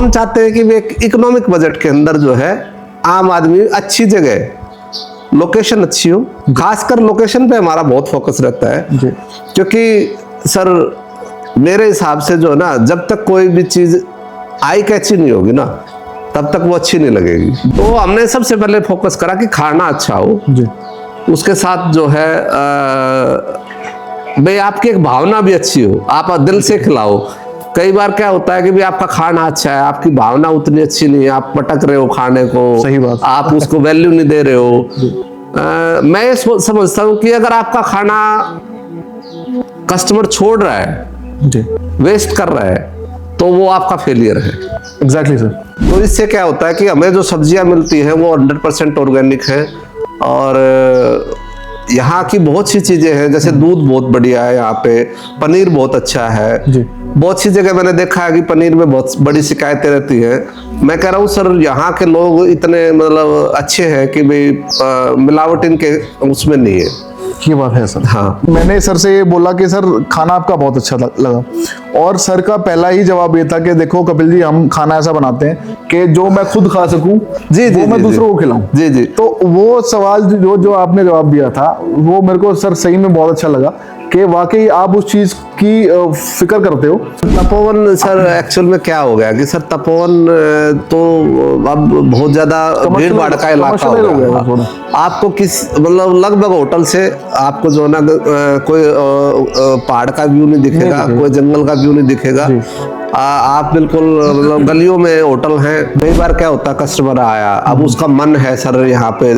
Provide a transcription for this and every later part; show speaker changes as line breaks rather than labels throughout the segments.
हम चाहते हैं कि एक इकोनॉमिक बजट के अंदर जो है आम आदमी अच्छी जगह, लोकेशन अच्छी हो, खासकर लोकेशन पे हमारा बहुत फोकस रहता है जी। क्योंकि सर मेरे हिसाब से जो है ना, जब तक कोई भी चीज आई कैची नहीं होगी ना, तब तक वो अच्छी नहीं लगेगी। तो हमने सबसे पहले फोकस करा कि खाना अच्छा हो जी। उसके साथ जो है भाई आपकी एक भावना भी अच्छी हो, आप दिल से खिलाओ। कई बार क्या होता है कि भी आपका खाना अच्छा है, आपकी भावना उतनी अच्छी नहीं है, आप पटक रहे हो खाने को, सही बात, आप उसको वैल्यू नहीं दे रहे हो। मैं ये समझता हूँ कि अगर आपका खाना कस्टमर छोड़ रहा है जी, वेस्ट कर रहा है, तो वो आपका फेलियर है। Exactly sir. तो इससे क्या होता है कि हमें जो सब्जियां मिलती हैं वो 100% ऑर्गेनिक है, और यहाँ की बहुत सी चीजें हैं, जैसे दूध बहुत बढ़िया है यहाँ पे, पनीर बहुत अच्छा है जी। बहुत सी जगह मैंने देखा है कि पनीर में बहुत बड़ी शिकायतें रहती है। मैं कह रहा हूँ सर यहाँ के लोग इतने मतलब अच्छे हैं कि भाई मिलावट इनके उसमें नहीं है।
ये बात है सर।
हाँ,
मैंने सर से ये बोला कि सर खाना आपका बहुत अच्छा लगा, और सर का पहला ही जवाब ये था कि देखो कपिल जी, हम खाना ऐसा बनाते हैं कि जो मैं खुद खा सकूं जी, वो मैं दूसरों को खिलाऊं जी जी। तो वो सवाल जो आपने जवाब दिया था, वो मेरे को सर सही में बहुत अच्छा लगा कि वाकई आप उस चीज की फिक्र करते हो।
तपोवन सर एक्चुअल में क्या हो गया कि सर तपोवन तो अब बहुत ज्यादा भीड़ भाड़ का इलाका हो गया। आपको किस मतलब लगभग होटल से आपको जो ना कोई पहाड़ का व्यू नहीं दिखेगा, कोई जंगल का व्यू नहीं दिखेगा। आप बिल्कुल मतलब गलियों में होटल हैं। कई बार क्या होता है, कस्टमर आया, अब उसका मन है सर यहाँ पे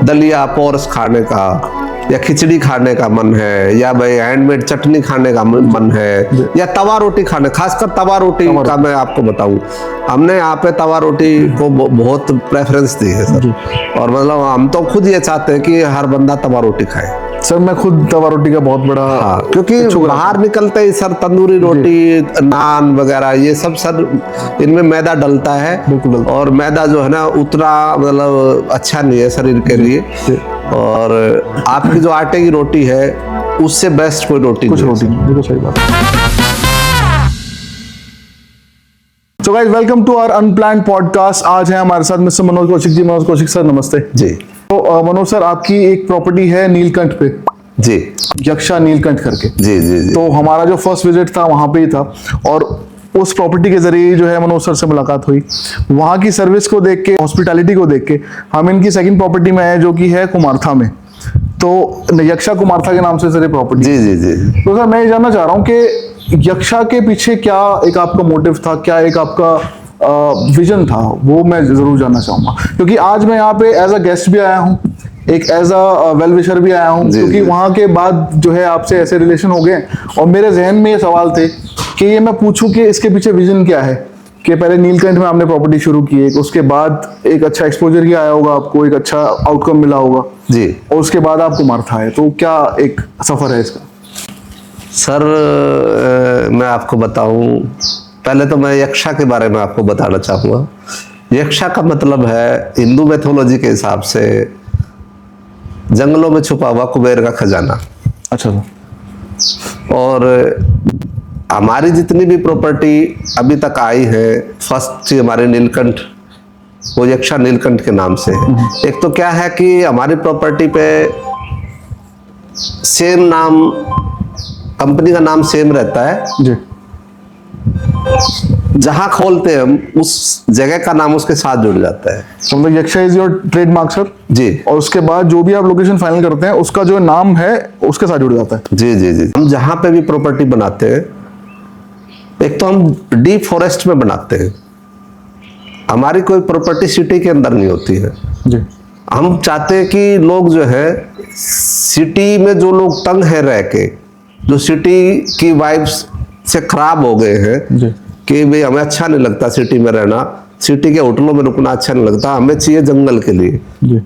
दलिया पोरस खाने का, या खिचड़ी खाने का मन है, या भाई हैंडमेड चटनी खाने का मन है, या तवा रोटी खाने, खासकर तवा रोटी का मैं आपको बताऊं, हमने यहाँ पे तवा रोटी को बहुत प्रेफरेंस दी है सर। और मतलब हम तो खुद ये चाहते हैं कि हर बंदा तवा रोटी खाए।
सर मैं खुद तवा रोटी का बहुत बड़ा
क्योंकि बाहर निकलते ही सर तंदूरी रोटी, नान वगैरह ये सब सर इनमें मैदा डलता है, और मैदा जो है ना उतना मतलब अच्छा नहीं है शरीर के लिए। और आपकी जो आटे की रोटी है उससे बेस्ट कोई रोटी
कुछ रोटी नहीं। बिल्कुल सही बात। So guys, welcome to our unplanned podcast। आज है हमारे साथ मिस्टर मनोज कौशिक जी। मनोज कौशिक सर नमस्ते
जी।
तो मनोज सर, आपकी एक प्रॉपर्टी है नीलकंठ पे
जी,
यक्षा नीलकंठ करके
जी जी जी।
तो हमारा जो फर्स्ट विजिट था वहां पे ही था, और उस प्रॉपर्टी के जरिए जो है मनोज सर से मुलाकात हुई। वहां की सर्विस को देख के, हॉस्पिटैलिटी को देख के हम इनकी सेकंड प्रॉपर्टी में आए, जो कि है कुमारथा में। तो यक्षा कुमारथा के नाम से सर ये प्रॉपर्टी।
जी जी जी।
तो सर मैं ये जानना चाह रहा हूँ कि यक्षा के पीछे क्या एक आपका मोटिव था, क्या एक आपका विजन था, वो मैं जरूर जानना चाहूंगा। क्योंकि आज मैं यहाँ पे एज अ गेस्ट भी आया हूँ, एक एज अ वेल विशर भी आया हूँ, क्योंकि वहां के बाद जो है आपसे ऐसे रिलेशन हो गए, और मेरे जहन में ये सवाल थे कि ये मैं पूछूं कि इसके पीछे विजन क्या है। कि पहले नीलकंठ में आपने प्रॉपर्टी शुरू की, उसके बाद एक अच्छा एक्सपोजर किया आया होगा आपको, एक अच्छा आउटकम मिला होगा जी, और उसके बाद आप कुमारथा है, तो क्या एक सफर है इसका?
सर मैं आपको बताऊं, पहले तो मैं यक्षा के बारे में आपको बताना चाहूंगा। यक्षा का मतलब है हिंदू मैथोलॉजी के हिसाब से जंगलों में छुपा हुआ कुबेर का खजाना।
अच्छा।
और हमारी जितनी भी प्रॉपर्टी अभी तक आई है, फर्स्ट हमारे नीलकंठ, वो यक्षा नीलकंठ के नाम से है। एक तो क्या है कि हमारी प्रॉपर्टी पे सेम नाम, कंपनी का नाम सेम रहता है जी। जहां खोलते हैं हम उस जगह का नाम उसके साथ जुड़ जाता है।
मतलब यक्षा इज योर ट्रेडमार्क सर
जी, और
उसके बाद जो भी आप लोकेशन फाइनल करते हैं उसका जो नाम है उसके साथ जुड़ जाता है।
जी जी जी। हम जहां पे भी प्रॉपर्टी बनाते हैं, एक तो हम डीप फॉरेस्ट में बनाते हैं। हमारी कोई प्रॉपर्टी सिटी के अंदर नहीं होती है जी। हम चाहते हैं कि लोग जो है सिटी में, जो लोग तंग है रह के, जो सिटी की वाइब्स से खराब हो गए हैं जी, कि भाई हमें अच्छा नहीं लगता सिटी में रहना, सिटी के होटलों में रुकना अच्छा नहीं लगता, हमें चाहिए जंगल के लिए जी।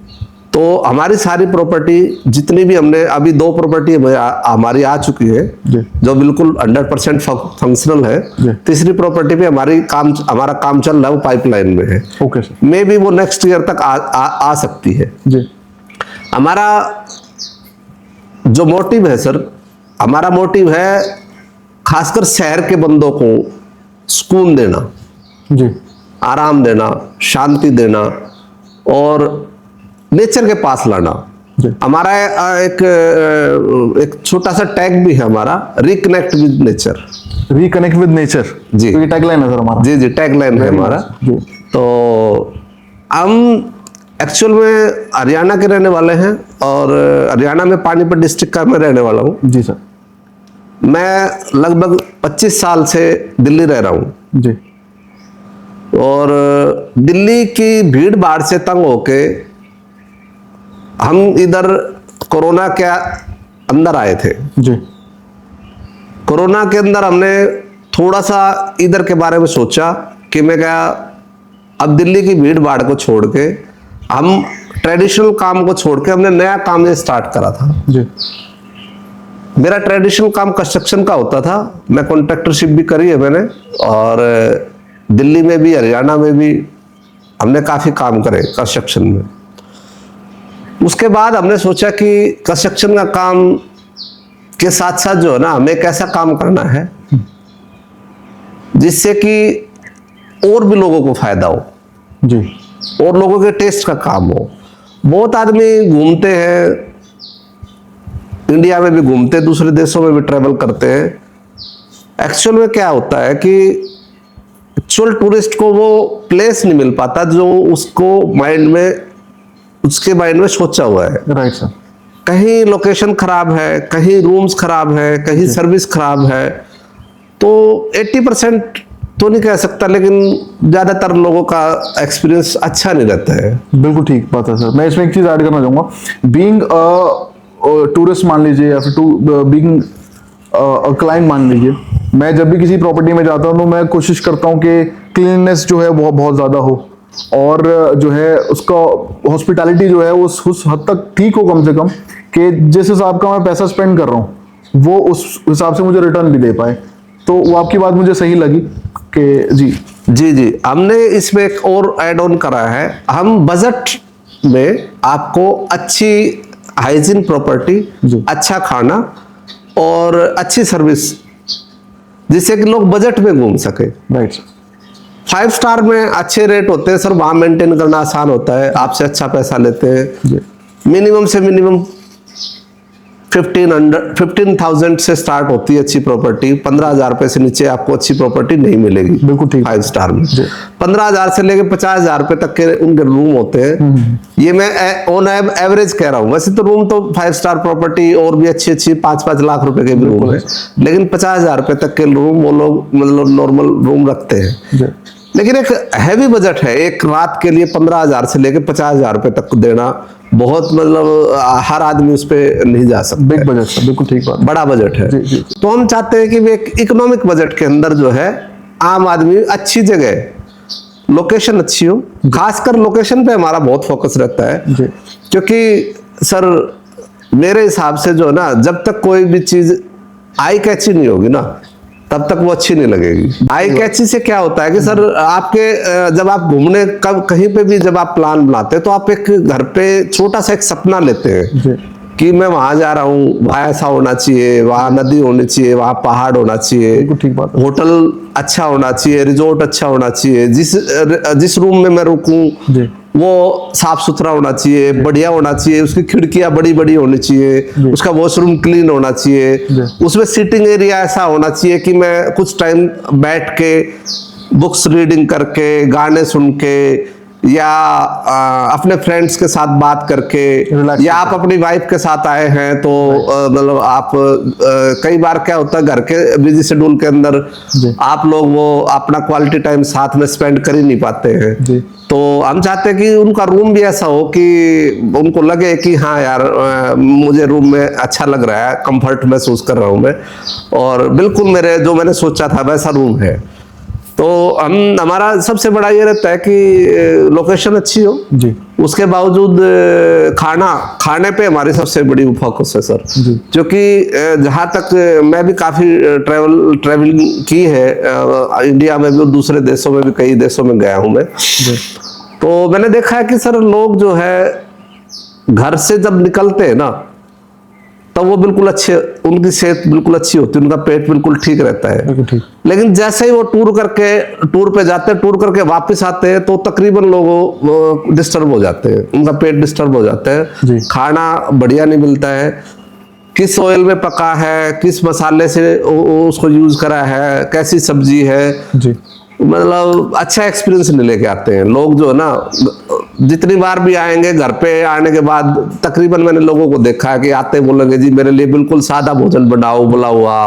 तो हमारी सारी प्रॉपर्टी जितनी भी, हमने अभी 2 प्रॉपर्टी हमारी आ चुकी है जो बिल्कुल 100% फंक्शनल है। तीसरी प्रॉपर्टी पे हमारा काम चल रहा है, वो पाइपलाइन में है।
Okay sir.
मे बी वो नेक्स्ट ईयर तक आ सकती है जी। हमारा जो मोटिव है सर, हमारा मोटिव है खासकर शहर के बंदों को सुकून देना।
जी
आराम देना, शांति देना और नेचर के पास लाना।
जी
हमारा एक छोटा सा टैग भी है हमारा, reconnect with nature.
Reconnect with nature,
जी।
तो ये टैगलाइन है सर हमारा।
जी जी, टैगलाइन है
Very
हमारा।
nice, जी।
तो हम एक्चुअल में हरियाणा के रहने वाले हैं और हरियाणा में पानीपत डिस्ट्रिक्ट का मैं रहने वाला हूँ।
जी सर।
मैं लगभग 25 साल से दिल्ली रह रहा हूँ
जी
और दिल्ली की भीड़ भाड़ से तंग होके हम इधर कोरोना के अंदर आए थे।
जी
कोरोना के अंदर हमने थोड़ा सा इधर के बारे में सोचा कि मैं क्या, अब दिल्ली की भीड़ भाड़ को छोड़ के हम ट्रेडिशनल काम को छोड़ के हमने नया काम ये स्टार्ट करा था।
जी
मेरा ट्रेडिशनल काम कंस्ट्रक्शन का होता था, मैं कॉन्ट्रैक्टरशिप भी करी है मैंने, और दिल्ली में भी हरियाणा में भी हमने काफ़ी काम करे कंस्ट्रक्शन में। उसके बाद हमने सोचा कि कंस्ट्रक्शन का काम के साथ साथ जो है ना, हमें एक ऐसा काम करना है जिससे कि और भी लोगों को फायदा हो
जी
और लोगों के टेस्ट का काम हो। बहुत आदमी घूमते हैं, इंडिया में भी घूमते हैं, दूसरे देशों में भी ट्रैवल करते हैं। एक्चुअल में क्या होता है कि एक्चुअल टूरिस्ट को वो प्लेस नहीं मिल पाता जो उसके माइंड में सोचा हुआ है।
Right sir.
कहीं लोकेशन खराब है, कहीं रूम्स खराब है, कहीं सर्विस खराब है। तो 80% तो नहीं कह सकता, लेकिन ज्यादातर लोगों का एक्सपीरियंस अच्छा नहीं रहता है।
बिल्कुल ठीक बात है सर। मैं इसमें एक चीज ऐड करना चाहूंगा। बीइंग टूरिस्ट मान लीजिए या फिर बीइंग क्लाइंट मान लीजिए, मैं जब भी किसी प्रॉपर्टी में जाता हूँ तो मैं कोशिश करता हूँ कि क्लीननेस जो है वो बहुत ज़्यादा हो और जो है उसका हॉस्पिटैलिटी जो है उस हद तक ठीक हो कम से कम, कि जिस हिसाब का मैं पैसा स्पेंड कर रहा हूँ वो उस हिसाब से मुझे रिटर्न भी दे पाए। तो वो आपकी बात मुझे सही लगी कि जी
जी जी, हमने इसमें एक और ऐड ऑन करा है। हम बजट में आपको अच्छी हाइजीन प्रॉपर्टी, अच्छा खाना और अच्छी सर्विस, जिससे कि लोग बजट में घूम सके।
Right sir.
5 स्टार में अच्छे रेट होते हैं सर, वहां मेंटेन करना आसान होता है, आपसे अच्छा पैसा लेते हैं। मिनिमम से मिनिमम 15,000 से स्टार्ट होती है अच्छी प्रॉपर्टी। 15,000 रुपए से नीचे आपको अच्छी प्रॉपर्टी नहीं मिलेगी।
बिल्कुल ठीक।
5 स्टार में 15,000 से लेकर 50,000 रुपए तक के उनके रूम होते हैं। ये मैं ऑन एवरेज कह रहा हूँ। वैसे तो रूम तो 5 स्टार प्रॉपर्टी और भी अच्छी 5-5 लाख रुपए के भी रूम है, लेकिन 50,000 रुपए तक के रूम वो लोग मतलब नॉर्मल रूम रखते हैं। लेकिन एक हैवी बजट है, एक रात के लिए 15,000 से लेकर 50,000 रुपए तक देना बहुत, मतलब हर आदमी उस पे नहीं जा सकता।
बिग बजट सर, बिल्कुल ठीक बात,
बड़ा बजट है।
जी।
तो हम चाहते हैं कि एक इकोनॉमिक बजट के अंदर जो है आम आदमी अच्छी जगह, लोकेशन अच्छी हो। खासकर लोकेशन पे हमारा बहुत फोकस रहता है
जी।
क्योंकि सर मेरे हिसाब से जो है ना, जब तक कोई भी चीज आई कैची नहीं होगी ना, तब तक वो अच्छी नहीं लगेगी। आई कैची से क्या होता है कि सर आपके जब आप घूमने कहीं पे भी जब आप प्लान बनाते हैं तो आप एक घर पे छोटा सा एक सपना लेते हैं कि मैं वहां जा रहा हूँ, वहां ऐसा होना चाहिए, वहां नदी होनी चाहिए, वहां पहाड़ होना चाहिए,
ठीक बात,
होटल अच्छा होना चाहिए, रिजॉर्ट अच्छा होना चाहिए, जिस रूम में मैं रुकूं वो साफ सुथरा होना चाहिए, बढ़िया होना चाहिए, उसकी खिड़कियां बड़ी बड़ी होनी चाहिए, उसका वॉशरूम क्लीन होना चाहिए, उसमें सिटिंग एरिया ऐसा होना चाहिए कि मैं कुछ टाइम बैठ के बुक्स रीडिंग करके, गाने सुन के, या अपने फ्रेंड्स के साथ बात करके, या आप अपनी वाइफ के साथ आए हैं तो मतलब आप कई बार क्या होता है घर के बिजी शेड्यूल के अंदर आप लोग वो अपना क्वालिटी टाइम साथ में स्पेंड कर ही नहीं पाते हैं। तो हम चाहते हैं कि उनका रूम भी ऐसा हो कि उनको लगे कि हाँ यार मुझे रूम में अच्छा लग रहा है, कंफर्ट महसूस कर रहा हूँ मैं, और बिल्कुल मेरे जो मैंने सोचा था वैसा रूम है। तो हमारा सबसे बड़ा ये रहता है कि लोकेशन अच्छी हो जी, उसके बावजूद खाने पे हमारी सबसे बड़ी फोकस है सर, क्योंकि जहाँ तक मैं भी काफी ट्रैवलिंग की है इंडिया में भी और दूसरे देशों में भी, कई देशों में गया हूँ मैं। तो मैंने देखा है कि सर लोग जो है घर से जब निकलते हैं ना तब वो बिल्कुल अच्छे, उनकी सेहत बिल्कुल अच्छी होती है, उनका पेट बिल्कुल ठीक रहता है।
बिल्कुल ठीक।
लेकिन जैसे ही वो टूर पे जाते हैं, टूर करके वापस आते हैं, तो तकरीबन लोगों डिस्टर्ब हो जाते हैं, उनका पेट डिस्टर्ब हो जाता
जी।
है, खाना बढ़िया नहीं मिलता है, किस ऑयल में पका है, किस मसाले से उसको यूज करा है, कैसी सब्जी है,
जी।
मतलब अच्छा एक्सपीरियंस नहीं लेके आते हैं लोग जो है ना। जितनी बार भी आएंगे, घर पे आने के बाद तकरीबन मैंने लोगों को देखा है कि आते बोलेंगे जी मेरे लिए बिल्कुल सादा भोजन बनाओ, बुला हुआ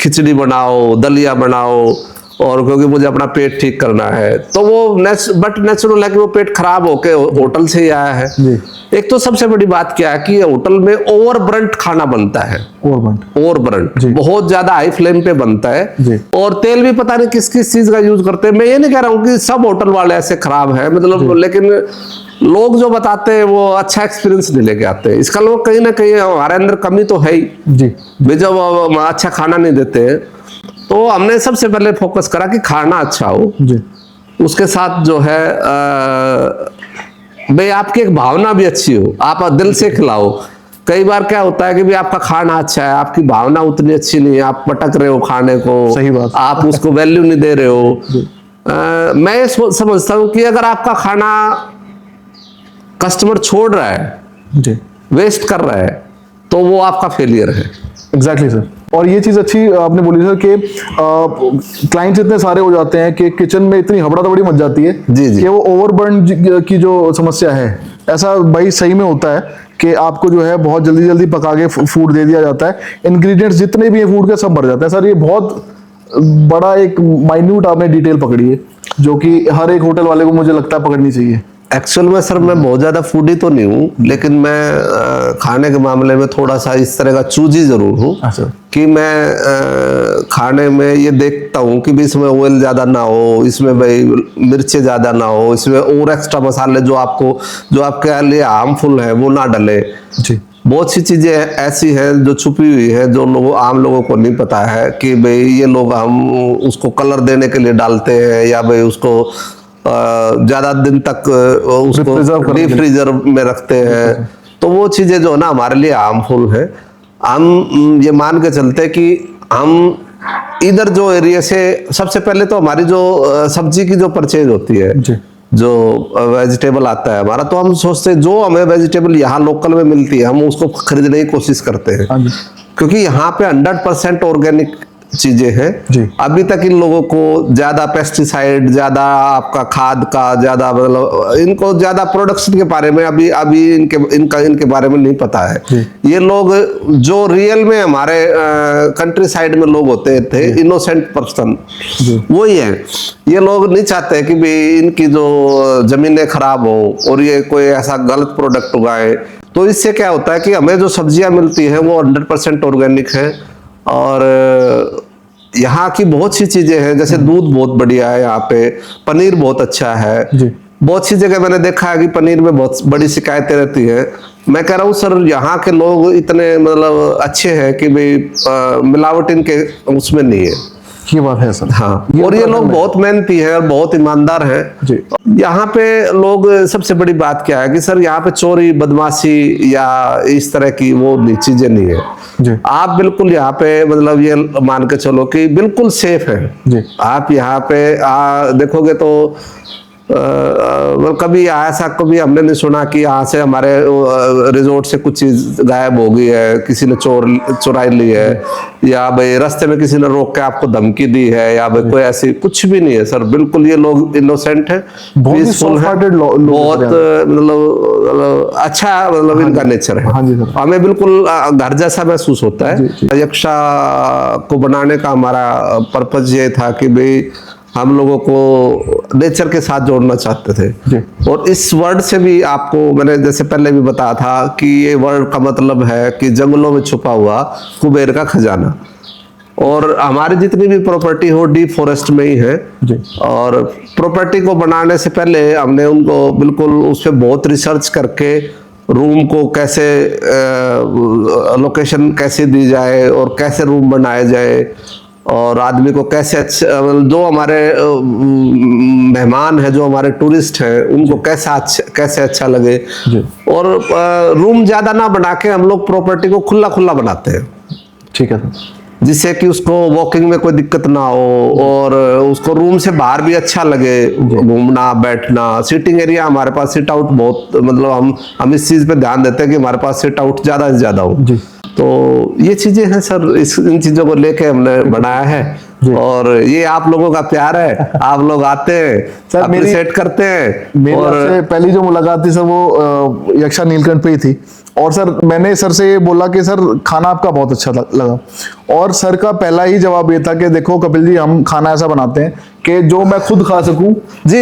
खिचड़ी बनाओ, दलिया बनाओ, और क्योंकि मुझे अपना पेट ठीक करना है। तो वो बट नेचुरल है कि वो पेट खराब होके होटल से ही आया है।
जी।
एक तो सबसे बड़ी बात क्या है कि होटल में ओवरब्रंट खाना बनता है, ओवरब्रंट बहुत ज्यादा हाई फ्लेम पे बनता है
जी।
और तेल भी पता नहीं किस किस चीज का यूज करते हैं। मैं ये नहीं कह रहा हूँ कि सब होटल वाले ऐसे खराब है, मतलब, लेकिन लोग जो बताते हैं वो अच्छा एक्सपीरियंस नहीं लेके आते हैं। इसका लोग कहीं ना कहीं हमारे अंदर कमी तो है ही
जी।
जब अच्छा खाना नहीं देते हैं, तो हमने सबसे पहले फोकस करा कि खाना अच्छा हो
जी।
उसके साथ जो है भाई आपकी एक भावना भी अच्छी हो, आप दिल से खिलाओ। कई बार क्या होता है कि भी आपका खाना अच्छा है, आपकी भावना उतनी अच्छी नहीं है, आप पटक रहे हो खाने को,
सही बात,
आप उसको वैल्यू नहीं दे रहे हो। मैं ये समझता हूँ कि अगर आपका खाना कस्टमर छोड़ रहा है,
जी,
वेस्ट कर रहा है, तो वो आपका फेलियर है।
Exactly sir. और ये चीज अच्छी आपने बोली सर कि क्लाइंट्स इतने सारे हो जाते हैं कि किचन में इतनी हबड़ा तबड़ी मच जाती है
जी।
कि वो ओवरबर्न की जो समस्या है, ऐसा भाई सही में होता है कि आपको जो है बहुत जल्दी जल्दी पका के फूड दे दिया जाता है, इंग्रेडिएंट्स जितने भी हैं फूड के सब भर जाते हैं। सर ये बहुत बड़ा एक माइन्यूट आपने डिटेल पकड़ी है, जो कि हर एक होटल वाले को मुझे लगता है पकड़नी चाहिए।
एक्चुअल में सर मैं बहुत ज्यादा फूडी तो नहीं हूँ, लेकिन मैं खाने के मामले में थोड़ा सा इस तरह का चूजी जरूर हूँ कि मैं खाने में ये देखता हूँ कि भी इसमें ऑयल ज्यादा ना हो, इसमें भाई मिर्चें ज्यादा ना हो, इसमें और एक्स्ट्रा मसाले जो आपके लिए हार्मफुल है वो ना डले।
जी।
बहुत सी चीजें ऐसी हैं जो छुपी हुई है, जो आम लोगों को नहीं पता है कि भाई ये लोग हम उसको कलर देने के लिए डालते हैं, या भाई उसको ज्यादा दिन तक उसको डीप फ्रीजर में रखते हैं। तो वो चीजें जो है ना हमारे लिए हार्मफुल है। हम ये मान के चलते कि हम इधर जो एरिया से सबसे पहले तो हमारी जो सब्जी की जो परचेज होती है, जो वेजिटेबल आता है हमारा, तो हम सोचते हैं जो हमें वेजिटेबल यहाँ लोकल में मिलती है हम उसको खरीदने की कोशिश करते हैं, क्योंकि यहाँ पे 100% ऑर्गेनिक चीजें हैं। अभी तक इन लोगों को ज्यादा पेस्टिसाइड, ज्यादा आपका खाद का, ज्यादा मतलब इनको ज्यादा प्रोडक्शन के बारे में अभी इनके बारे में नहीं पता है। ये लोग जो रियल में हमारे कंट्री साइड में लोग होते थे, इनोसेंट पर्सन, वही है। ये लोग नहीं चाहते कि भी इनकी जो जमीनें खराब हो और ये कोई ऐसा गलत प्रोडक्ट उगाए। तो इससे क्या होता है कि हमें जो सब्जियां मिलती है वो 100% ऑर्गेनिक है। और यहाँ की बहुत सी चीजें हैं, जैसे दूध बहुत बढ़िया है यहाँ पे, पनीर बहुत अच्छा है। बहुत सी जगह मैंने देखा है कि पनीर में बहुत बड़ी शिकायतें रहती है। मैं कह रहा हूँ सर यहाँ के लोग इतने मतलब अच्छे हैं कि भाई मिलावट इनके उसमें नहीं है।
ये बात है सर।
हाँ, और ये लोग बहुत मेहनती है और बहुत ईमानदार है। यहाँ पे लोग सबसे बड़ी बात क्या है कि सर यहाँ पे चोरी बदमाशी या इस तरह की वो चीजें नहीं है। आप बिल्कुल यहाँ पे मतलब ये मान के चलो कि बिल्कुल सेफ है। आप यहाँ पे देखोगे तो कभी ऐसा कभी हमने नहीं सुना कि यहाँ से हमारे रिजोर्ट से कुछ चीज गायब हो गई है, किसी ने चुराई ली है, या भाई रास्ते में किसी ने रोक के आपको धमकी दी है, या भाई कोई ऐसी कुछ भी नहीं है सर। बिल्कुल ये लोग इनोसेंट है, पीसफुल है, बहुत मतलब अच्छा मतलब इनका नेचर है। हमें बिल्कुल घर जैसा महसूस होता है। यक्षा को बनाने का हमारा पर्पज ये था कि भाई हम लोगों को नेचर के साथ जोड़ना चाहते थे। और इस वर्ड से भी आपको मैंने जैसे पहले भी बताया था कि ये वर्ड का मतलब है कि जंगलों में छुपा हुआ कुबेर का खजाना। और हमारी जितनी भी प्रॉपर्टी हो डीप फॉरेस्ट में ही है। और प्रॉपर्टी को बनाने से पहले हमने उनको बिल्कुल उस पर बहुत रिसर्च करके रूम को कैसे लोकेशन कैसे दी जाए और कैसे रूम बनाया जाए, और आदमी को कैसे अच्छा जो हमारे मेहमान है जो हमारे टूरिस्ट हैं उनको कैसे अच्छा लगे। और रूम ज्यादा ना बना के हम लोग प्रॉपर्टी को खुला खुला बनाते हैं,
ठीक है सर,
जिससे कि उसको वॉकिंग में कोई दिक्कत ना हो और उसको रूम से बाहर भी अच्छा लगे घूमना बैठना। सीटिंग एरिया हमारे पास सिट आउट बहुत, मतलब हम इस चीज पे ध्यान देते हैं कि हमारे पास सिट आउट ज्यादा से ज्यादा हो। तो ये चीजें हैं सर, इन चीजों को लेके हमने बनाया है और ये आप लोगों का प्यार है, आप लोग आते हैं सर, अप्रिशिएट करते हैं।
मेरी और पहली जो मुलाकात थी सर वो यक्षा नीलकंठ पे ही थी और सर मैंने सर से ये बोला कि सर खाना आपका बहुत अच्छा लगा और सर का पहला ही जवाब ये था कि देखो कपिल जी, हम खाना ऐसा बनाते हैं कि जो मैं खुद खा सकूं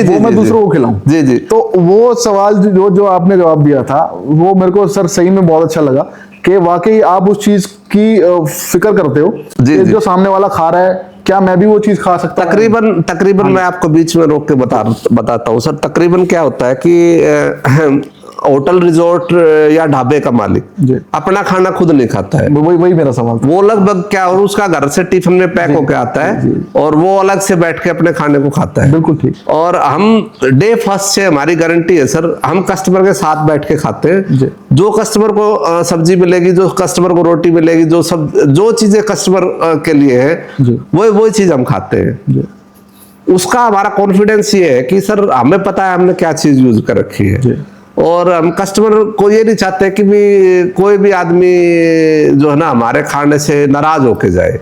वो मैं दूसरों को खिलाऊं।
जी जी।
तो वो सवाल जो आपने जवाब दिया था वो मेरे को सर सही में बहुत अच्छा लगा कि वाकई आप उस चीज की फिक्र करते हो कि जो सामने वाला खा रहा है क्या मैं भी वो चीज खा सकता हूं।
तकरीबन मैं आपको बीच में रोक के बताता हूँ सर। तकरीबन क्या होता है कि होटल रिजॉर्ट या ढाबे का मालिक अपना खाना खुद नहीं खाता है।
वही मेरा सवाल था।
वो लगभग क्या, और उसका घर से टिफिन में पैक होके आता है और वो अलग से बैठ के अपने खाने को खाता है।
बिल्कुल ठीक।
और हम डे फर्स्ट से हमारी गारंटी है सर, हम कस्टमर के साथ बैठ के खाते हैं। जो कस्टमर को सब्जी मिलेगी, जो कस्टमर को रोटी मिलेगी, जो चीजें कस्टमर के लिए है वही चीज हम खाते हैं। उसका हमारा कॉन्फिडेंस ये है कि सर हमें पता है हमने क्या चीज यूज कर रखी है और हम कस्टमर को ये नहीं चाहते कि भी कोई भी आदमी जो है ना हमारे खाने से नाराज होके जाए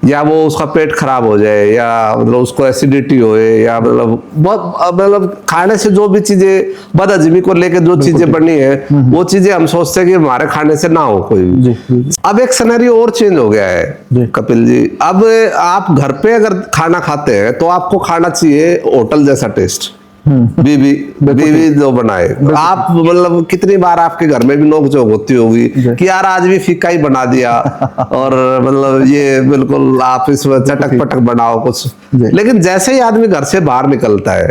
या वो उसका पेट खराब हो जाए या मतलब उसको एसिडिटी होए या मतलब खाने से जो भी चीजें बदहजमी को लेके जो चीजें बनी है वो चीजें हम सोचते हैं कि हमारे खाने से ना हो कोई। अब एक सिनेरियो और चेंज हो गया है कपिल जी। अब आप घर पे अगर खाना खाते हैं तो आपको खाना चाहिए होटल जैसा टेस्ट, बीवी जो बनाए। आप मतलब कितनी बार आपके घर में भी नोक-झोंक होती होगी कि यार आज भी फीका ही बना दिया और मतलब ये बिल्कुल आप इसमें चटक पटक बनाओ कुछ। लेकिन जैसे ही आदमी घर से बाहर निकलता है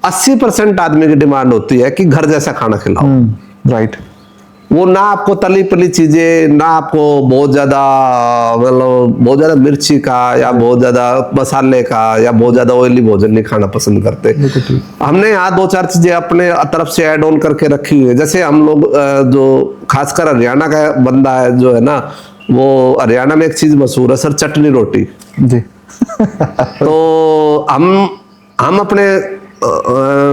80% आदमी की डिमांड होती है कि घर जैसा खाना खिलाओ।
राइट।
वो ना आपको तली पली चीजें, ना आपको बहुत ज्यादा मतलब बहुत ज्यादा मिर्ची का या बहुत ज्यादा मसाले का या बहुत ज्यादा ऑयली भोजन नहीं खाना पसंद करते। हमने यहाँ 2-4 चीजें अपने तरफ से ऐड ऑन करके रखी हुई है। जैसे हम लोग जो खासकर हरियाणा का बंदा है जो है ना, वो हरियाणा में एक चीज मशहूर है सर, चटनी रोटी जी। तो हम अपने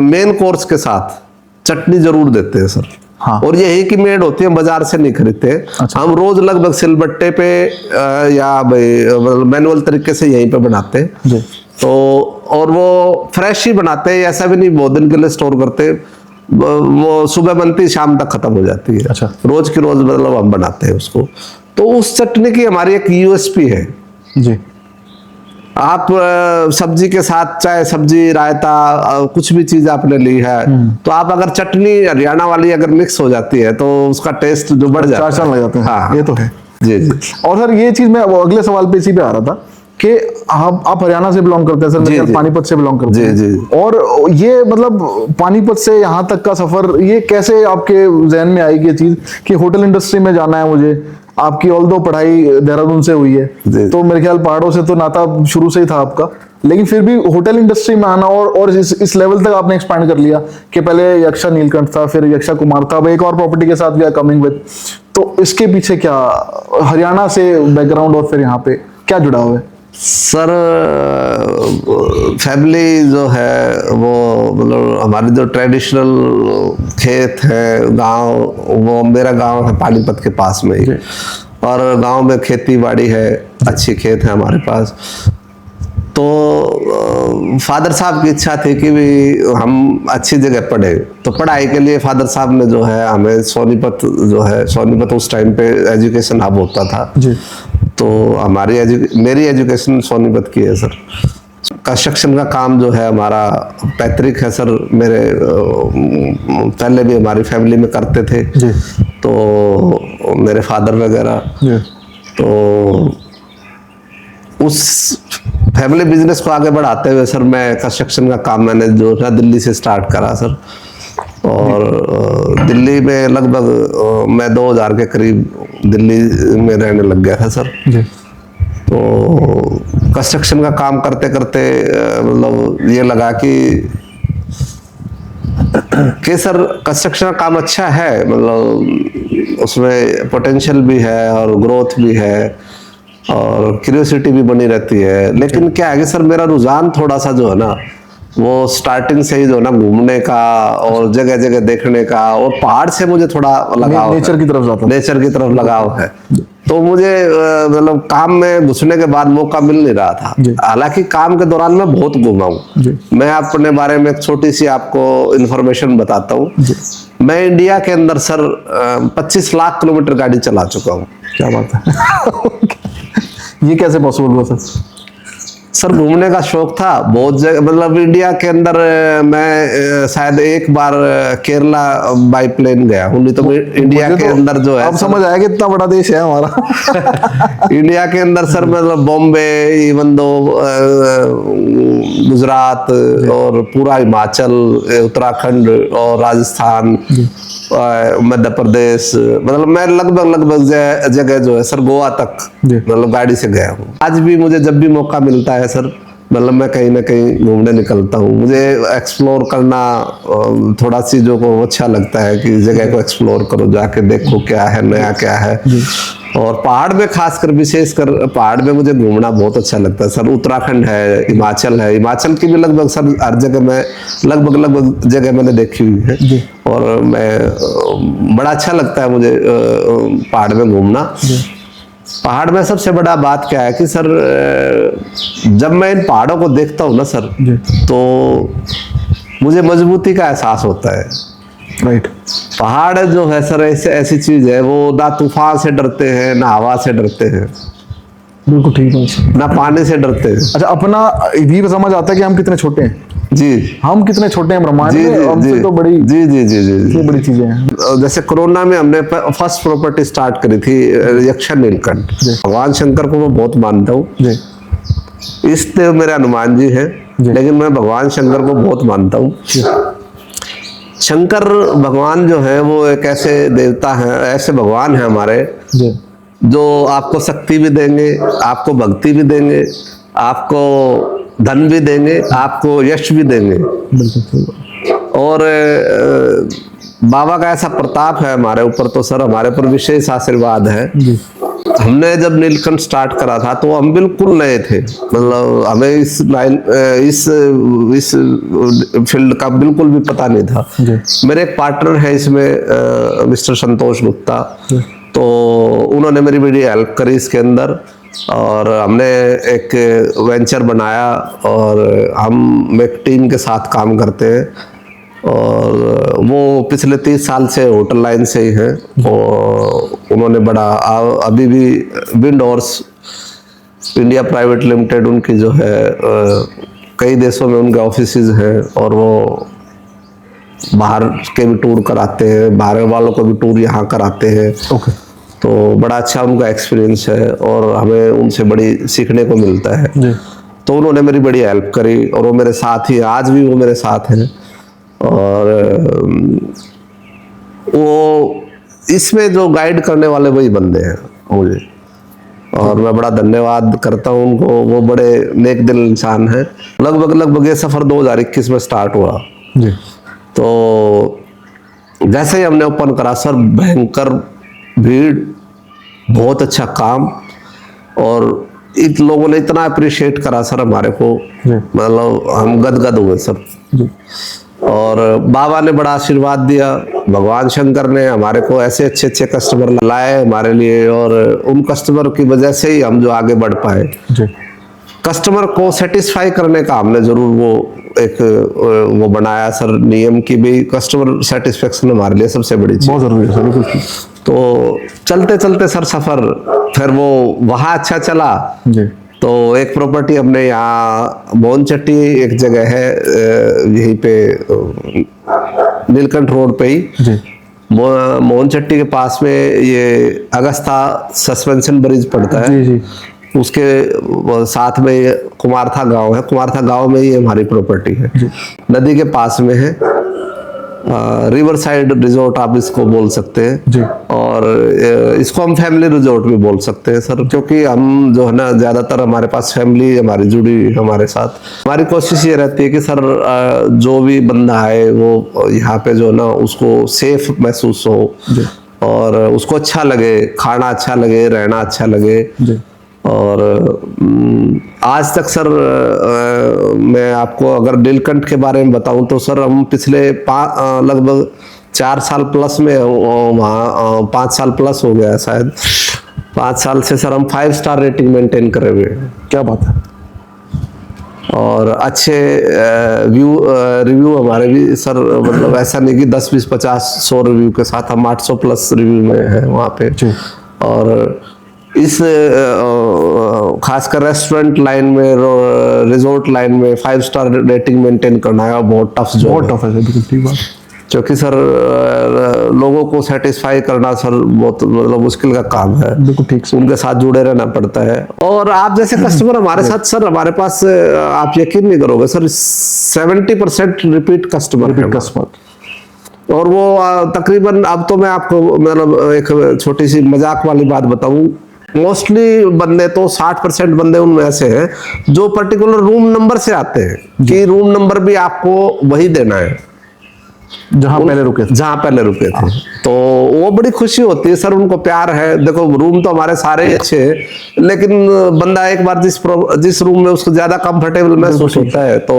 मेन कोर्स के साथ चटनी जरूर देते हैं सर। हाँ। और यही की मेड होती है, बाजार से नहीं खरीदते। अच्छा। हम रोज लगभग सिलबट्टे पे या मैनुअल तरीके से यहीं पे बनाते हैं। तो और वो फ्रेश ही बनाते हैं, ऐसा भी नहीं बहुत दिन के लिए स्टोर करते। वो सुबह बनती शाम तक खत्म हो जाती है। अच्छा। रोज की रोज मतलब हम बनाते हैं उसको। तो उस चटनी की हमारी एक यूएसपी है जी। आप सब्जी के साथ चाहे सब्जी रायता कुछ भी चीज आपने ली है तो आप अगर चटनी हरियाणा वाली अगर मिक्स हो जाती है तो उसका टेस्ट जो बढ़ जाता है,
चार लग जाते हैं। हाँ, ये तो है
जी जी।
और सर ये चीज मैं अगले सवाल पे इसी पे आ रहा था कि आप हरियाणा से बिलोंग करते हैं सर, मेरे पानीपत से बिलोंग करते हैं जी। और ये मतलब पानीपत से यहाँ तक का सफर ये कैसे आपके जहन में आई ये चीज कि होटल इंडस्ट्री में जाना है मुझे? आपकी ऑल्दो पढ़ाई देहरादून से हुई है तो मेरे ख्याल पहाड़ों से तो नाता शुरू से ही था आपका, लेकिन फिर भी होटल इंडस्ट्री में आना और इस लेवल तक आपने एक्सपैंड कर लिया कि पहले यक्षा नीलकंठ था, फिर यक्षा कुमार था, अब एक और प्रॉपर्टी के साथ भी कमिंग विद। तो इसके पीछे क्या हरियाणा से बैकग्राउंड और फिर यहाँ पे क्या जुड़ा हुआ है?
सर फैमिली जो है वो मतलब हमारे जो ट्रेडिशनल खेत है गांव, वो मेरा गांव है पानीपत के पास में ही और गांव में खेती बाड़ी है, अच्छी खेत है हमारे पास। तो फादर साहब की इच्छा थी कि भी हम अच्छी जगह पढ़े, तो पढ़ाई के लिए फादर साहब ने जो है हमें सोनीपत जो है, सोनीपत उस टाइम पे एजुकेशन हब होता था जी। तो मेरी एजुकेशन सोनीपत की है सर। कंस्ट्रक्शन का काम जो है हमारा पैतृक है सर, मेरे पहले भी हमारी फैमिली में करते थे जी। तो मेरे फादर वगैरह, तो उस फैमिली बिजनेस को आगे बढ़ाते हुए सर मैं कंस्ट्रक्शन का काम मैंने जो है दिल्ली से स्टार्ट करा सर। और दिल्ली में लगभग मैं 2000 के करीब दिल्ली में रहने लग गया था सर जी। तो कंस्ट्रक्शन का काम करते करते मतलब ये लगा कि कि सर कंस्ट्रक्शन का काम अच्छा है, मतलब उसमें पोटेंशियल भी है और ग्रोथ भी है और क्यूरियोसिटी भी बनी रहती है, लेकिन क्या है कि सर मेरा रुझान थोड़ा सा जो है ना वो स्टार्टिंग से ही जो है ना घूमने का और जगह जगह देखने का, और पहाड़ से मुझे थोड़ा लगाव
नेचर की तरफ जाता हूं।
नेचर की तरफ लगाव है। तो मुझे मतलब काम में घुसने के बाद मौका मिल नहीं रहा था। हालांकि काम के दौरान मैं बहुत घूमा हूँ। मैं अपने बारे में एक छोटी सी आपको इंफॉर्मेशन बताता हूँ। मैं इंडिया के अंदर सर 25 लाख किलोमीटर गाड़ी चला चुका हूँ।
क्या बात है। ये कैसे पॉसिबल हुआ सर?
सर घूमने का शौक था बहुत जगह, मतलब इंडिया के अंदर मैं शायद एक बार केरला बाई प्लेन गया हूँ, नहीं तो इंडिया के अंदर जो है
अब समझ आया कि इतना बड़ा देश है हमारा।
इंडिया के अंदर सर मतलब बॉम्बे, इवन दो गुजरात और पूरा हिमाचल, उत्तराखंड और राजस्थान, मध्य प्रदेश, मतलब मैं लगभग जगह जो है सर गोवा तक मतलब गाड़ी से गया हूँ। आज भी मुझे जब भी मौका मिलता है सर, मतलब मैं कहीं ना कहीं घूमने निकलता हूँ। मुझे एक्सप्लोर करना थोड़ा चीजों को अच्छा लगता है कि जगह को एक्सप्लोर करो, जाके देखो क्या है नया क्या है। और पहाड़ में खासकर विशेषकर पहाड़ में मुझे घूमना बहुत अच्छा लगता है सर। उत्तराखंड है, हिमाचल है, हिमाचल की भी लगभग सर हर जगह में लगभग जगह मैंने देखी हुई है, और मैं बड़ा अच्छा लगता है मुझे पहाड़ में घूमना। पहाड़ में सबसे बड़ा बात क्या है कि सर जब मैं इन पहाड़ों को देखता हूँ ना सर, तो मुझे मजबूती का एहसास होता है।
राइट।
पहाड़ जो है सर ऐसी चीज है, वो ना तूफान से डरते हैं, ना हवा से डरते हैं,
बिल्कुल ठीक है,
ना पानी से डरते हैं।
अच्छा, अपना ये समझ आता है कि हम कितने छोटे हैं।
जी,
हम कितने छोटे हैं ब्रह्मांड में, हमसे तो बड़ी
जी
बड़ी चीजें हैं।
जैसे कोरोना में हमने फर्स्ट प्रॉपर्टी स्टार्ट करी थी यक्षर नीलकंठ। भगवान शंकर को मैं बहुत मानता हूँ। इसलिए मेरे हनुमान जी हैं, लेकिन मैं भगवान शंकर को बहुत मानता हूँ। शंकर भगवान जो है वो एक ऐसे देवता हैं, ऐसे भगवान हैं हमारे, जो आपको शक्ति भी देंगे, आपको भक्ति भी देंगे, आपको धन भी देंगे, आपको यश भी देंगे। और बाबा का ऐसा प्रताप है हमारे ऊपर, तो सर हमारे पर विशेष आशीर्वाद है। हमने जब नीलकंठ स्टार्ट करा था तो हम बिल्कुल नए थे, मतलब हमें इस लाइन इस फील्ड का बिल्कुल भी पता नहीं था। मेरे एक पार्टनर है इसमें मिस्टर संतोष गुप्ता, तो उन्होंने मेरी बड़ी हेल्प करी इसके अंदर, और हमने एक वेंचर बनाया और हम एक टीम के साथ काम करते हैं। और वो पिछले 30 साल से होटल लाइन से ही हैं, और उन्होंने बड़ा अभी भी विंडोर्स इंडिया प्राइवेट लिमिटेड उनकी जो है कई देशों में उनके ऑफिसेज हैं, और वो बाहर के भी टूर कराते हैं, बाहर वालों को भी टूर यहाँ कराते हैं। तो बड़ा अच्छा उनका एक्सपीरियंस है और हमें उनसे बड़ी सीखने को मिलता है। तो उन्होंने मेरी बड़ी हेल्प करी, और वो मेरे साथ ही, आज भी वो मेरे साथ हैं। और वो इसमें जो गाइड करने वाले वही बंदे हैं मुझे, और मैं बड़ा धन्यवाद करता हूँ उनको। वो बड़े नेक दिल इंसान हैं। लगभग ये सफर 2021 में स्टार्ट हुआ जी। तो जैसे ही हमने ओपन करा सर, भयंकर भीड़, बहुत अच्छा काम, और इन लोगों ने इतना अप्रिशिएट करा सर हमारे को, मतलब हम गदगद हुए सर। और बाबा ने बड़ा आशीर्वाद दिया, भगवान शंकर ने हमारे को ऐसे अच्छे कस्टमर लाए हमारे लिए, और उन कस्टमर की वजह से ही हम जो आगे बढ़ पाए। कस्टमर को सेटिस्फाई करने का हमने जरूर वो बनाया सर नियम की भी, कस्टमर सेटिस्फेक्शन हमारे लिए सबसे बड़ी चीज, बहुत जरूरी है सर। बिल्कुल। तो चलते चलते सर सफर फिर वो वहाँ अच्छा चला जी। तो एक प्रॉपर्टी हमने यहाँ मोहनचट्टी एक जगह है, यहीं पे नीलकंठ रोड पे ही मोहनचट्टी के पास में ये अगस्ता सस्पेंशन ब्रिज पड़ता है जी। उसके साथ में कुमारथा गांव है, कुमारथा गांव में ही हमारी प्रॉपर्टी है, नदी के पास में है। रिवर साइड रिजॉर्ट आप इसको बोल सकते हैं
जी।
और इसको हम फैमिली रिजॉर्ट भी बोल सकते हैं सर, क्योंकि हम जो है ना ज्यादातर हमारे पास फैमिली हमारी जुड़ी हुई है हमारे साथ। हमारी कोशिश ये रहती है कि सर जो भी बंदा आए वो यहाँ पे जो है ना उसको सेफ महसूस हो
जी।
और उसको अच्छा लगे, खाना अच्छा लगे, रहना अच्छा लगे।
जी।
और आज तक सर मैं आपको अगर नीलकंठ के बारे में बताऊं तो सर हम पिछले लगभग 4 साल प्लस में वहाँ 5 साल प्लस हो गया शायद, 5 साल से सर हम 5 स्टार रेटिंग मेंटेन करे हुए हैं।
क्या बात है।
और अच्छे रिव्यू हमारे भी सर, मतलब ऐसा नहीं कि 10 20 50 100 रिव्यू के साथ, हम 800 प्लस रिव्यू में हैं वहाँ पे। और इस खासकर रेस्टोरेंट लाइन में, रिजॉर्ट लाइन में 5 स्टार रेटिंग मेंटेन करना है बहुत टफ जो
बहुत टफ है। बिल्कुल ठीक बात।
क्योंकि सर लोगों को सेटिस्फाई करना सर बहुत मतलब मुश्किल का काम है।
बिल्कुल ठीक से
उनके साथ जुड़े रहना पड़ता है। और आप जैसे कस्टमर हमारे साथ सर, हमारे पास आप यकीन नहीं करोगे सर 70% रिपीट कस्टमर है। और वो तकरीबन, अब तो मैं आपको मतलब एक छोटी सी मजाक वाली बात बताऊं, मोस्टली बंदे तो 60% बंदे उनमें ऐसे हैं जो पर्टिकुलर रूम नंबर से आते हैं कि रूम नंबर भी आपको वही देना है जहां पहले रुके थे। तो वो बड़ी खुशी होती है सर, उनको प्यार है। देखो रूम तो हमारे सारे अच्छे हैं, लेकिन बंदा एक बार जिस रूम में उसको ज्यादा कंफर्टेबल महसूस होता है तो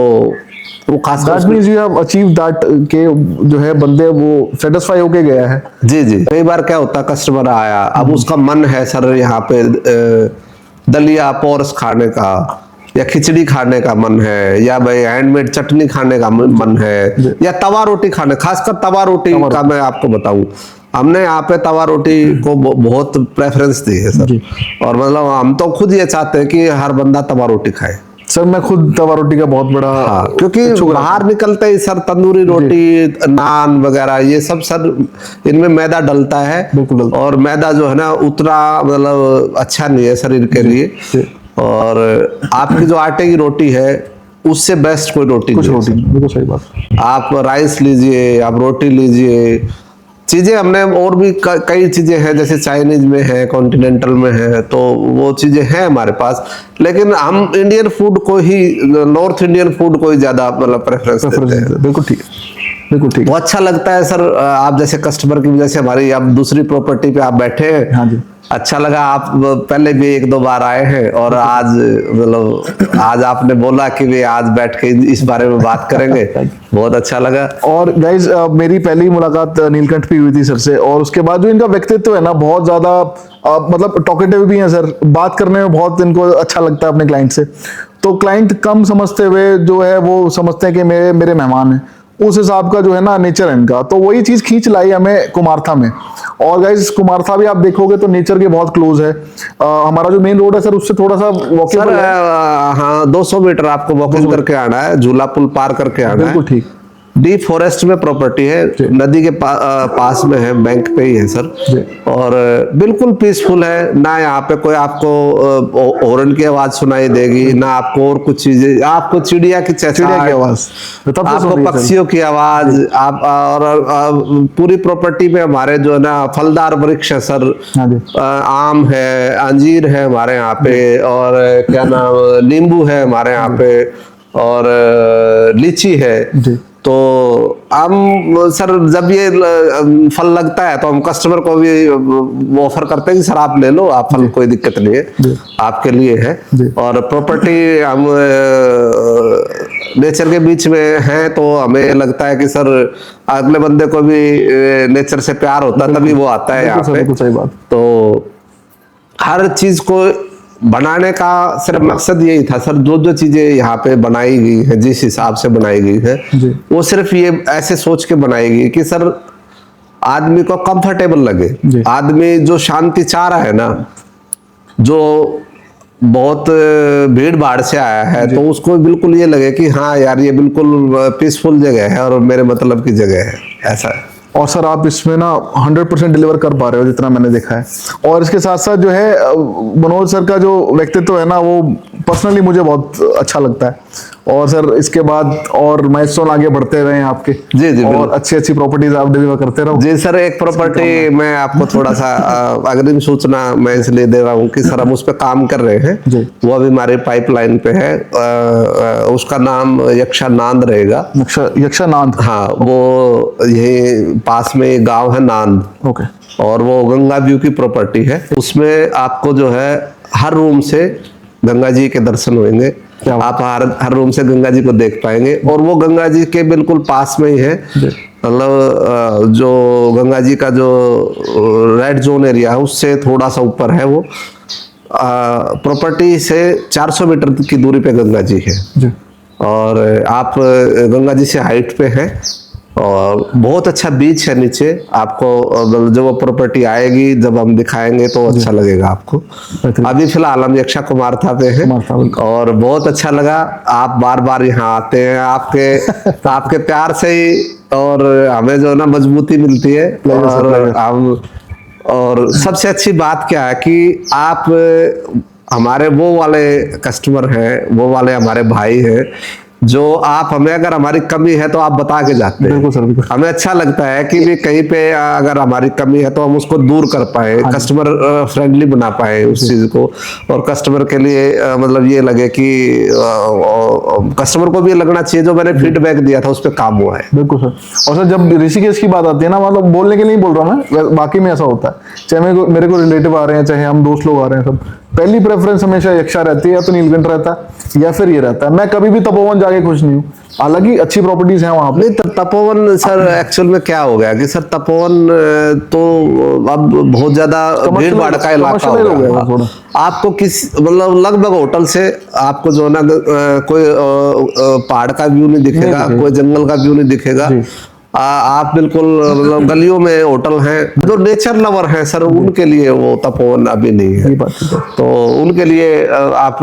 वो खास
that means you have achieve that के जो है बंदे वो सेटिस्फाई होके गया है।
जी जी। कई बार क्या होता है, कस्टमर आया, अब उसका मन है सर यहाँ पे दलिया पोरस खाने का या खिचड़ी खाने का मन है, या भाई हैंडमेड चटनी खाने का मन है, या तवा रोटी खाने, खासकर तवा रोटी का मैं आपको बताऊं, हमने यहाँ पे तवा रोटी को बहुत प्रेफरेंस दी है सर। और मतलब हम तो खुद ये चाहते हैं कि हर बंदा तवा रोटी खाए।
सर मैं खुद तवा रोटी का बहुत बड़ा
क्योंकि बाहर निकलते ही सर तंदूरी रोटी, नान वगैरह ये सब सर इनमें मैदा डलता है।
बिल्कुल।
और मैदा जो है ना उतना मतलब अच्छा नहीं है शरीर के लिए। और आपकी जो आटे की रोटी है उससे बेस्ट कोई रोटी नहीं है।
बिल्कुल सही बात।
आप राइस लीजिए, आप रोटी लीजिए, चीजें हमने और भी कई चीजें हैं, जैसे चाइनीज में है, कॉन्टिनेंटल में है, तो वो चीजें हैं हमारे पास। लेकिन हम इंडियन फूड को ही, नॉर्थ इंडियन फूड को ही ज्यादा मतलब प्रेफरेंस देते हैं।
बिल्कुल ठीक, बिल्कुल ठीक।
वो अच्छा लगता है सर। आप जैसे कस्टमर की वजह से हमारी अब दूसरी प्रॉपर्टी पे आप बैठे हैं।
हाँ जी।
अच्छा लगा, आप पहले भी 1-2 बार आए हैं और आज मतलब आज आपने बोला कि वे आज बैठ के इस बारे में बात करेंगे, बहुत अच्छा लगा।
और गाइज मेरी पहली मुलाकात नीलकंठ पे हुई थी सर से, और उसके बाद जो इनका व्यक्तित्व है ना बहुत ज्यादा मतलब टॉकेटिव भी है सर, बात करने में बहुत इनको अच्छा लगता है अपने क्लाइंट से। तो क्लाइंट कम समझते हुए जो है वो समझते हैं कि मेरे मेहमान हैं, उस हिसाब का जो है ना नेचर है इनका। तो वही चीज खींच लाई हमें कुमारथा में। और गाइस कुमारथा भी आप देखोगे तो नेचर के बहुत क्लोज है। हमारा जो मेन रोड है सर उससे थोड़ा सा वॉकेबल है।
हाँ 200 मीटर आपको वॉकिंग करके आना है, झूला पुल पार करके आना है।
बिल्कुल ठीक।
डीप फॉरेस्ट में प्रॉपर्टी है, नदी के पास में है, बैंक पे ही है सर। और बिल्कुल पीसफुल है ना, यहाँ पे कोई आपको हॉर्न की आवाज सुनाई देगी ना, आपको और कुछ चीजें, आपको चिड़िया की
आवाज,
आपको पक्षियों की आवाज, आप और पूरी प्रॉपर्टी में हमारे जो है ना फलदार वृक्ष है सर, आम है, अंजीर है हमारे यहाँ पे, और क्या नाम नींबू है हमारे यहाँ पे, और लीची है। तो हम सर जब ये फल लगता है तो हम कस्टमर को भी ऑफर करते हैं कि सर आप ले लो, आप फल कोई दिक्कत नहीं है, आपके लिए है। और प्रॉपर्टी हम नेचर के बीच में है तो हमें लगता है कि सर अगले बंदे को भी नेचर से प्यार होता है, तभी वो आता है यहाँ पे।
सही बात।
तो हर चीज को बनाने का सिर्फ मकसद यही था सर, जो जो चीजें यहाँ पे बनाई गई है, जिस हिसाब से बनाई गई है, वो सिर्फ ये ऐसे सोच के बनाई गई कि सर आदमी को कंफर्टेबल लगे। आदमी जो शांति चाह रहा है ना, जो बहुत भीड़ भाड़ से आया है, तो उसको बिल्कुल ये लगे कि हाँ यार ये बिल्कुल पीसफुल जगह है और मेरे मतलब की जगह है, ऐसा है।
और सर आप इसमें ना 100% डिलीवर कर पा रहे हो जितना मैंने देखा है। और इसके साथ साथ जो है मनोज सर का जो व्यक्तित्व है ना वो पर्सनली मुझे बहुत अच्छा लगता है। और सर इसके बाद और माइलस्टोन आगे बढ़ते रहे आपके।
जी जी
और
बिल्कुल।
अच्छी अच्छी प्रॉपर्टीज आप डिलीवर करते रहो।
जी सर, एक प्रॉपर्टी मैं आपको थोड़ा सा अग्रिम सूचना मैं इसलिए दे रहा हूँ कि सर हम उस पर काम कर रहे हैं।
जी।
वो अभी हमारे पाइपलाइन पे है। उसका नाम यक्षानांद रहेगा।
यक्षानांद।
हाँ, वो यही पास में एक गांव है नांद।
ओके।
और वो गंगा व्यू की प्रॉपर्टी है। उसमें आपको जो है हर रूम से गंगा जी के दर्शन होंगे। आप हर रूम से गंगा जी को देख पाएंगे। और वो गंगा जी के बिल्कुल पास में ही है। मतलब जो गंगा जी का जो रेड जोन एरिया है उससे थोड़ा सा ऊपर है वो। प्रॉपर्टी से 400 मीटर की दूरी पे गंगा जी है
जी।
और आप गंगा जी से हाइट पे हैं और बहुत अच्छा बीच है नीचे। आपको जब वो प्रॉपर्टी आएगी, जब हम दिखाएंगे तो अच्छा लगेगा आपको। अभी फिलहाल हम यक्षा कुमारथा पे हैं और बहुत अच्छा लगा। आप बार बार यहाँ आते हैं, आपके प्यार से ही और हमें जो है ना मजबूती मिलती है। और सबसे अच्छी बात क्या है कि आप हमारे वो वाले कस्टमर हैं, वो वाले हमारे भाई हैं जो आप हमें अगर हमारी कमी है तो आप बता के जाते हैं।
बिल्कुल सर, बिल्कुल।
हमें अच्छा लगता है कि भी कहीं पे अगर हमारी कमी है तो हम उसको दूर कर पाए, कस्टमर फ्रेंडली बना पाए उस चीज को। और कस्टमर के लिए मतलब ये लगे कि कस्टमर को भी ये लगना चाहिए जो मैंने फीडबैक दिया था उस पर काम हुआ है।
बिल्कुल सर। और सर जब ऋषिकेश की बात आती है ना, मतलब बोलने के लिए नहीं बोल रहा मैं, बाकी में ऐसा होता है, चाहे मेरे को रिलेटिव आ रहे हैं, चाहे हम दोस्त लोग आ रहे हैं, सब पहली प्रेफरेंस हमेशा यक्षा रहती है, या तो नीलकंठ रहता है या फिर ये रहता है। मैं कभी भी तपोवन जाके खुश नहीं हूँ, हालांकि अच्छी प्रॉपर्टीज हैं वहां पे।
नहीं, तपोवन सर एक्चुअल में क्या हो गया कि सर तपोवन तो अब बहुत ज्यादा भीड़ भाड़ का इलाका हो गया। आपको मतलब लगभग होटल से आपको जो ना कोई पहाड़ का व्यू नहीं दिखेगा, कोई जंगल का व्यू नहीं दिखेगा। आप बिल्कुल मतलब गलियों में होटल हैं। जो नेचर लवर हैं सर, उनके लिए वो तपोवन अभी नहीं है। तो उनके लिए आप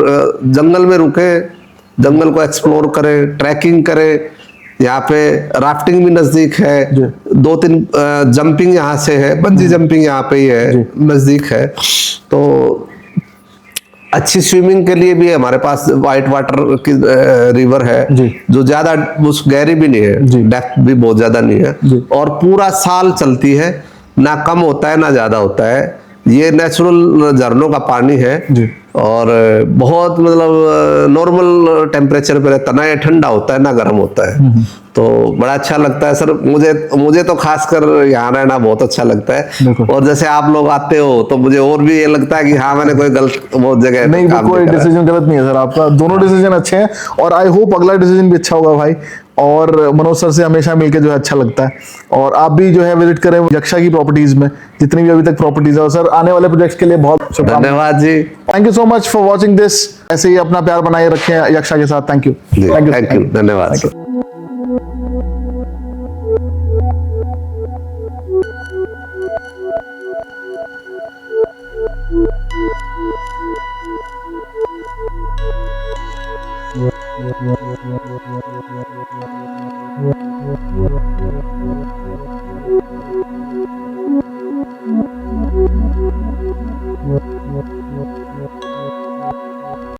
जंगल में रुके, जंगल को एक्सप्लोर करें, ट्रैकिंग करें। यहाँ पे राफ्टिंग भी नजदीक है, 2-3 जंपिंग यहाँ से है, बंजी जंपिंग यहाँ पे ही है, नजदीक है। तो अच्छी स्विमिंग के लिए भी हमारे पास वाइट वाटर की रिवर है जो ज्यादा उस गहरी भी नहीं है, डेप्थ भी बहुत ज्यादा नहीं है और पूरा साल चलती है, ना कम होता है ना ज्यादा होता है। ये नेचुरल झरनों का पानी है और बहुत मतलब नॉर्मल टेम्परेचर पे रहता है, ना ये ठंडा होता है ना गर्म होता है। तो बड़ा अच्छा लगता है सर। मुझे तो खासकर यहाँ रहना बहुत अच्छा लगता है। और जैसे आप लोग आते हो तो मुझे और भी ये लगता है कि हाँ मैंने कोई गलत बहुत जगह
नहीं, कोई डिसीजन गलत नहीं है सर आपका, दोनों डिसीजन अच्छे हैं और आई होप अगला डिसीजन भी अच्छा होगा भाई। और मनोज सर से हमेशा मिलकर जो है अच्छा लगता है। और आप भी जो है विजिट करें यक्षा की प्रॉपर्टीज में, जितनी भी अभी तक प्रॉपर्टीज है। और सर आने वाले प्रोजेक्ट्स के लिए बहुत
धन्यवाद जी।
Thank you so much for watching this. ऐसे ही अपना प्यार बनाए रखें यक्षा के साथ। थैंक यू,
थैंक यू, धन्यवाद।